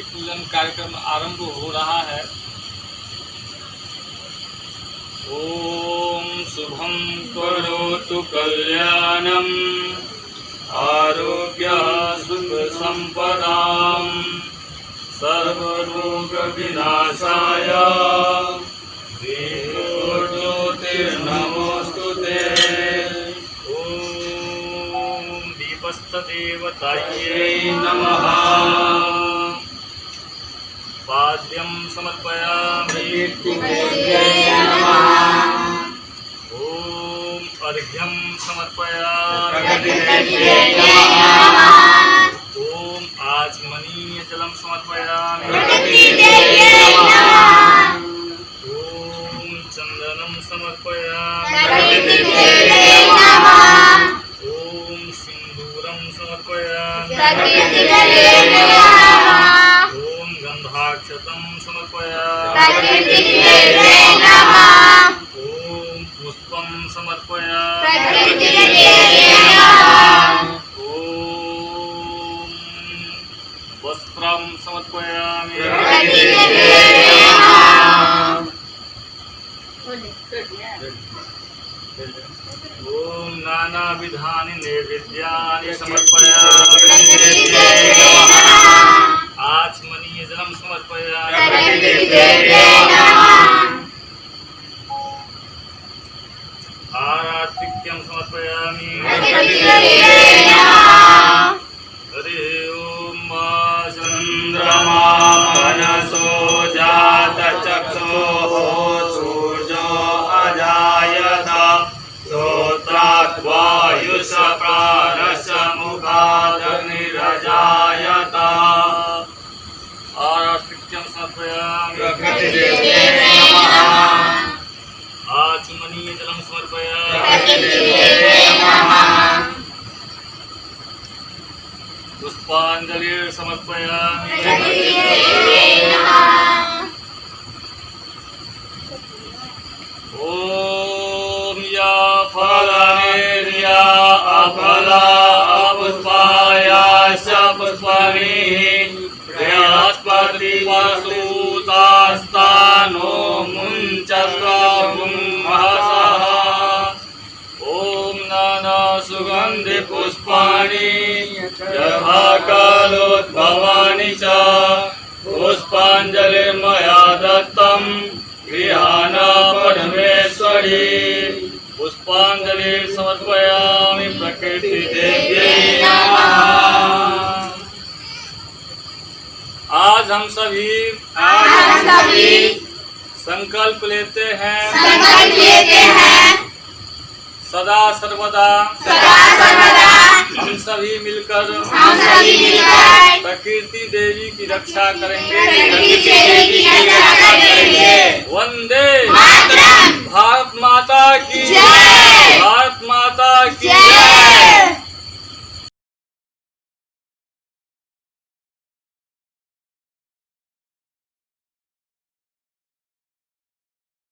पूजन कार्यक्रम आरंभ हो रहा है। ओम शुभम करोतु कल्याणम आरोग्य सुख संपदाम सर्वरोग विनाशाय ज्योतिर्नमोस्तुते। ओम दीपस्तदेवतायै नमः। पाद्यं समर्पयामि। ओम अर्घ्यं समर्पयामि। ओम आचमनीय जलं समर्पयामि। ओम चंदनं समर्पयामि। ओम सिंदूरं समर्पयामि। ओम गंधाक्षतं समर्पयामि। ओम पुष्पं समर्पयामि। ओम वस्त्रं समर्पयामि। ओम नानाविधानि नैवेद्यानि समर्पयामि। आचमनीय जलं समर्पयामि। आराधिक्यं समर्पयामि। हरि ओम चंद्रमा मनसो जात चक्षुः सूर्यो अजायत श्रोत्रात् वायुः प्राणस्य मुखादग्निरजायत। आराधिक्यं समर्पयामि। आचमनीय जलं समर्पयामि। पुष्पांजलि समर्पयामि। ओम या फलनेर्या अफला अपुष्पायाश्च पुष्पाणि बृहस्पति वसुतास्तानो मुञ्चस्वमुंहसः। ओम नाना सुगंधि पुष्पाणि यथा कालोद्भवानि च पुष्पांजलिर्मया दत्तं गृहाण परमेश्वरी। पुष्पांजलि समर्पयामि प्रकृति देव्यै नमः। आज हम सभी संकल्प लेते हैं सदा सर्वदा हम सभी मिलकर प्रकृति देवी की रक्षा करेंगे। वंदे भारत माता की, भारत माता की।